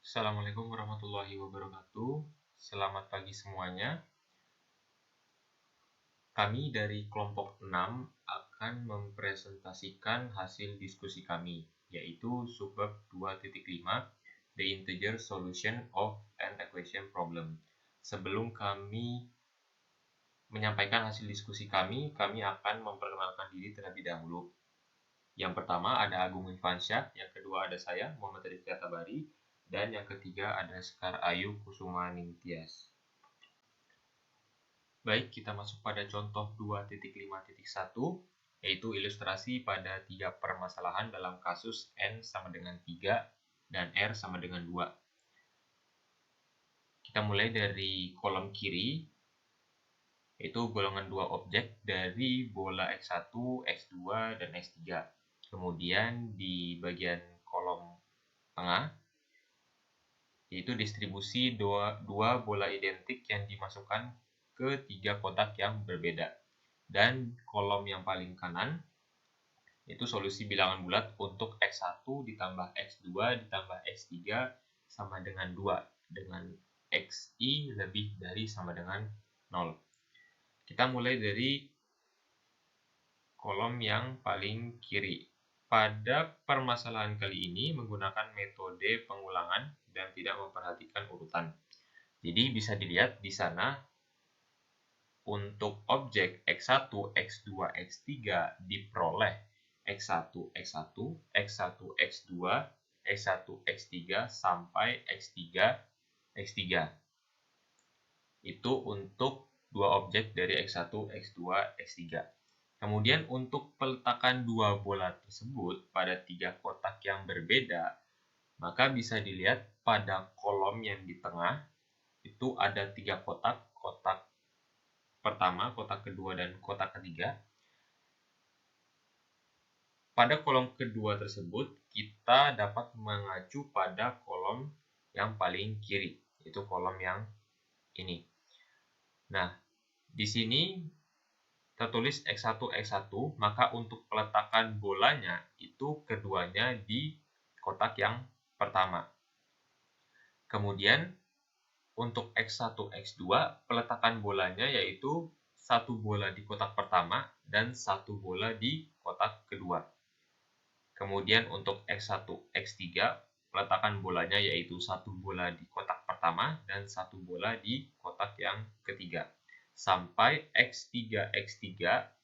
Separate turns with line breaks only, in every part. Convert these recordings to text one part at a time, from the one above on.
Assalamualaikum warahmatullahi wabarakatuh. Selamat pagi semuanya. Kami dari kelompok 6 akan mempresentasikan hasil diskusi kami, yaitu subbab 2.5, The Integer Solution of an Equation Problem. Sebelum kami menyampaikan hasil diskusi kami akan memperkenalkan diri terlebih dahulu. Yang pertama ada Agung Irfansyah, yang kedua ada saya, Muhammad Rifki Atabari, dan yang ketiga ada Sekar Ayu Kusuma Ningtyas. Baik, kita masuk pada contoh 2.5.1, yaitu ilustrasi pada 3 permasalahan dalam kasus N sama dengan 3 dan R sama dengan 2. Kita mulai dari kolom kiri, yaitu golongan 2 objek dari bola X1, X2, dan X3. Kemudian di bagian kolom tengah, yaitu distribusi dua bola identik yang dimasukkan ke 3 kotak yang berbeda. Dan kolom yang paling kanan, itu solusi bilangan bulat untuk X1 ditambah X2 ditambah X3 sama dengan 2, dengan XI lebih dari sama dengan 0. Kita mulai dari kolom yang paling kiri. Pada permasalahan kali ini menggunakan metode pengulangan dan tidak memperhatikan urutan. Jadi bisa dilihat di sana untuk objek X1, X2, X3 diperoleh X1, X1, X1, X2, X1, X3 sampai X3, X3. Itu untuk dua objek dari X1, X2, X3. Kemudian untuk peletakan dua bola tersebut pada 3 kotak yang berbeda, maka bisa dilihat pada kolom yang di tengah itu ada 3 kotak, kotak pertama, kotak kedua, dan kotak ketiga. Pada kolom kedua tersebut, kita dapat mengacu pada kolom yang paling kiri, yaitu kolom yang ini. Nah, di sini tertulis X1, X1, maka untuk peletakan bolanya itu keduanya di kotak yang pertama. Kemudian untuk X1, X2, peletakan bolanya yaitu satu bola di kotak pertama dan satu bola di kotak kedua. Kemudian untuk X1, X3, peletakan bolanya yaitu satu bola di kotak pertama dan satu bola di kotak yang ketiga. Sampai X3, X3,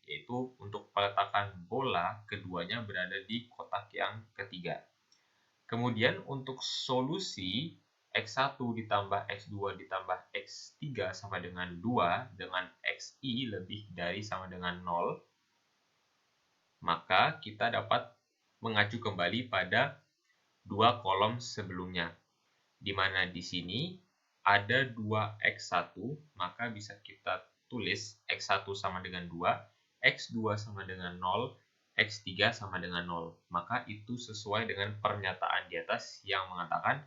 yaitu untuk peletakan bola keduanya berada di kotak yang ketiga. Kemudian untuk solusi X1 ditambah X2 ditambah X3 sama dengan 2 dengan XI lebih dari sama dengan 0, maka kita dapat mengacu kembali pada 2 kolom sebelumnya. Di mana di sini ada 2X1, maka bisa kita tulis X1 sama dengan 2, X2 sama dengan 0, X3 sama dengan 0. Maka itu sesuai dengan pernyataan di atas yang mengatakan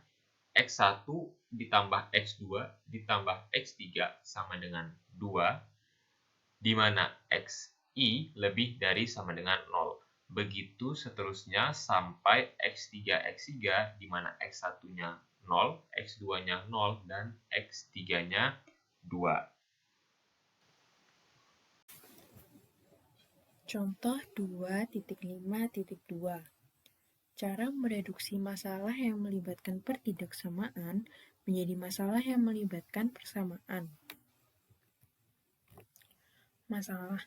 X1 ditambah X2 ditambah X3 sama dengan 2, di mana XI lebih dari sama dengan 0. Begitu seterusnya sampai X3, X3, di mana X1-nya 0, X2-nya 0, dan X3-nya 2.
Contoh 2.5.2. Cara mereduksi masalah yang melibatkan pertidaksamaan menjadi masalah yang melibatkan persamaan. Masalah: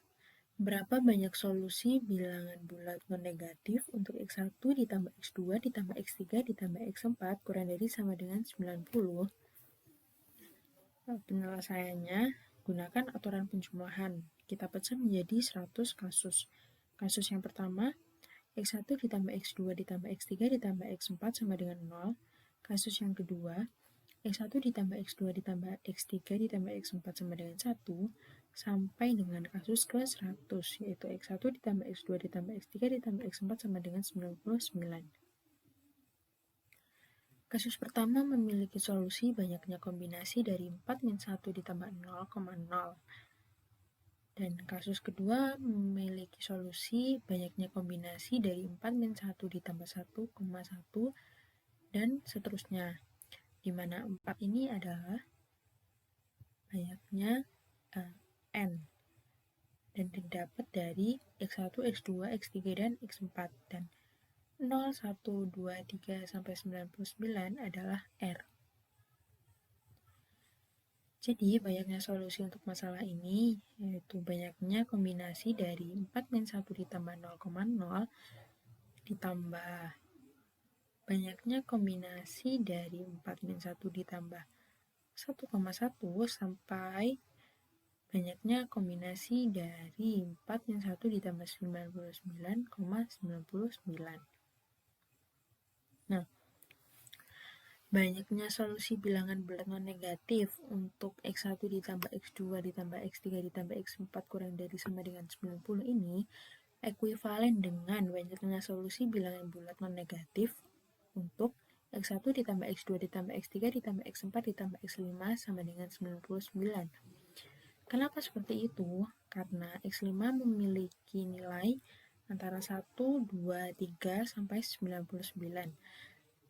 berapa banyak solusi bilangan bulat non-negatif untuk X1 ditambah X2 ditambah X3 ditambah X4 kurang dari sama dengan 90? Penyelesaiannya, gunakan aturan penjumlahan. Kita pecah menjadi 100 kasus. Kasus yang pertama, X1 ditambah X2 ditambah X3 ditambah X4 sama dengan 0. Kasus yang kedua, X1 ditambah X2 ditambah X3 ditambah X4 sama dengan 1, sampai dengan kasus ke-100, yaitu X1 ditambah X2 ditambah X3 ditambah X4 sama dengan 99. Kasus pertama memiliki solusi banyaknya kombinasi dari 4-1 ditambah 0,0. Dan kasus kedua memiliki solusi banyaknya kombinasi dari 4-1 ditambah 1,1 dan seterusnya. di mana 4 ini adalah banyaknya n, dan didapat dari X1, X2, X3, dan X4, dan 0, 1, 2, 3, sampai 99 adalah R. Jadi, banyaknya solusi untuk masalah ini yaitu banyaknya kombinasi dari 4-1 ditambah 0,0 ditambah banyaknya kombinasi dari 4-1 ditambah 1,1 sampai banyaknya kombinasi dari 4-1 ditambah 99,99. Nah, banyaknya solusi bilangan bulat non-negatif untuk X1 ditambah X2 ditambah X3 ditambah X4 kurang dari sama dengan 90 ini ekuivalen dengan banyaknya solusi bilangan bulat non-negatif untuk X1 ditambah X2 ditambah X3 ditambah X4 ditambah X5 sama dengan 99. Kenapa seperti itu? Karena X5 memiliki nilai antara 1, 2, 3, sampai 99.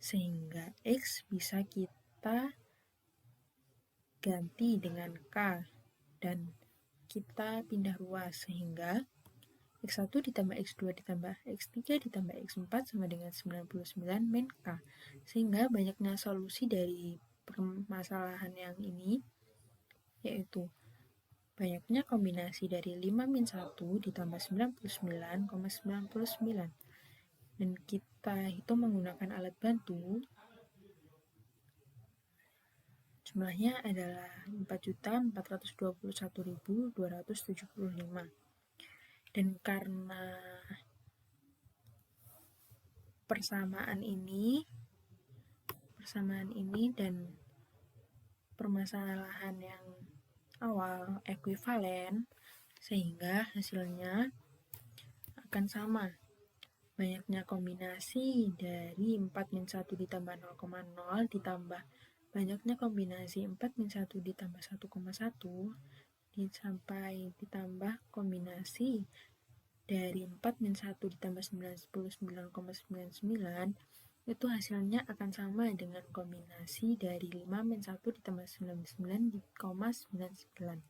Sehingga X bisa kita ganti dengan K dan kita pindah ruas sehingga X1 ditambah X2 ditambah X3 ditambah X4 sama dengan 99 min K. Sehingga banyaknya solusi dari permasalahan yang ini yaitu banyaknya kombinasi dari 5-1 ditambah 99,99. Dan kita hitung menggunakan alat bantu. Jumlahnya adalah 4.421.275. Dan karena persamaan ini dan permasalahan yang awal ekuivalen, sehingga hasilnya akan sama. Banyaknya kombinasi dari 4-1 ditambah 0,0 ditambah banyaknya kombinasi 4-1 ditambah 1,1 sampai ditambah kombinasi dari 4-1 ditambah 99,99 itu hasilnya akan sama dengan kombinasi dari 5-1 ditambah 99,99.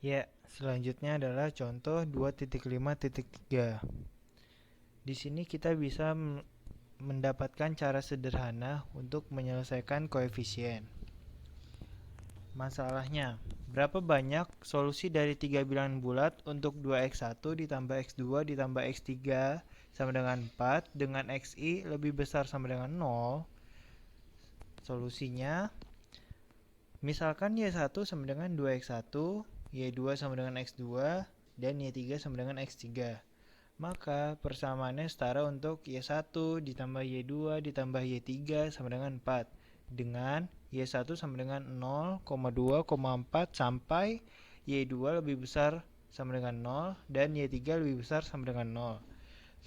Ya, selanjutnya adalah contoh 2.5.3. Di sini kita bisa mendapatkan cara sederhana untuk menyelesaikan koefisien. Masalahnya, berapa banyak solusi dari 3 bilangan bulat untuk 2x1 ditambah x2 ditambah x3 sama dengan 4 dengan xi lebih besar sama dengan 0? Solusinya, misalkan y1 sama dengan 2x1, y2 sama dengan x2, dan y3 sama dengan x3. Maka persamaannya setara untuk y1 ditambah y2 ditambah y3 sama dengan 4 dengan y1 sama dengan 0,2,4 sampai y2 lebih besar sama dengan 0 dan y3 lebih besar sama dengan 0.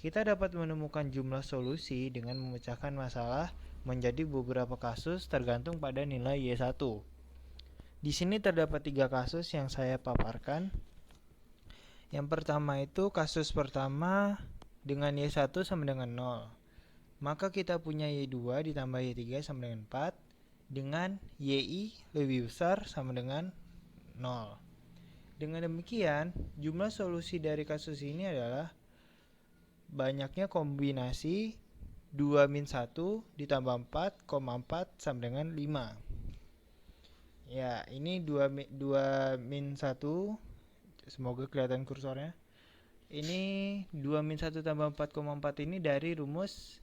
Kita dapat menemukan jumlah solusi dengan memecahkan masalah menjadi beberapa kasus tergantung pada nilai y1. Di sini terdapat 3 kasus yang saya paparkan. Yang pertama itu kasus pertama dengan y1 sama dengan 0. Maka kita punya y2 ditambah y3 sama dengan 4 dengan yi lebih besar sama dengan 0. Dengan demikian, jumlah solusi dari kasus ini adalah banyaknya kombinasi 2-1 ditambah 4,4 sama dengan 5. Ya, ini 2-1, semoga kelihatan kursornya. Ini 2-1 tambah 4,4 ini dari rumus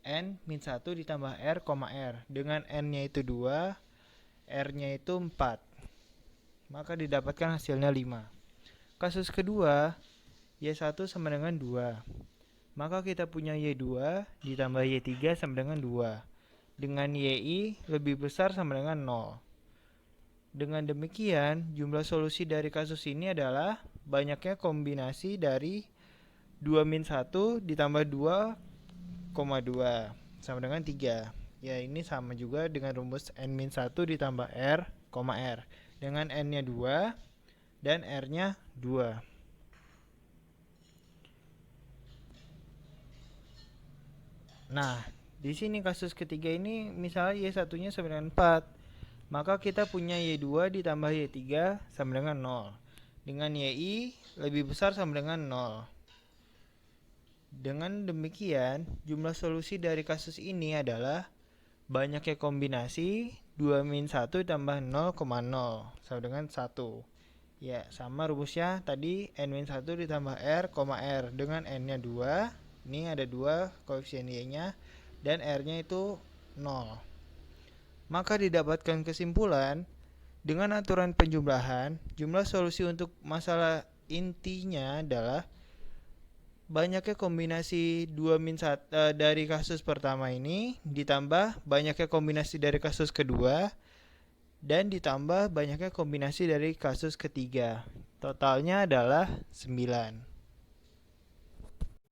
n-1 ditambah r, r. Dengan n-nya itu 2, r-nya itu 4. Maka didapatkan hasilnya 5. Kasus kedua, y1 sama dengan 2. Maka kita punya y2 ditambah y3 sama dengan 2. Dengan yi lebih besar sama dengan 0. Dengan demikian, jumlah solusi dari kasus ini adalah banyaknya kombinasi dari 2-1 ditambah 2,2 sama dengan 3. Ya, ini sama juga dengan rumus n-1 ditambah r, r. Dengan n-nya 2 dan r-nya 2. Nah, di sini kasus ketiga ini misalnya Y1-nya sama dengan 4. Maka kita punya Y2 ditambah Y3 sama dengan 0. Dengan YI lebih besar sama dengan 0. Dengan demikian, jumlah solusi dari kasus ini adalah banyaknya kombinasi 2-1 tambah 0,0 sama dengan 1. Ya, sama rumusnya tadi n-1 ditambah r, r dengan n-nya 2. Ini ada 2 koefisien y-nya dan r-nya itu 0. Maka didapatkan kesimpulan dengan aturan penjumlahan, jumlah solusi untuk masalah intinya adalah banyaknya kombinasi 2-1 dari kasus pertama ini ditambah banyaknya kombinasi dari kasus kedua dan ditambah banyaknya kombinasi dari kasus ketiga. Totalnya adalah 9.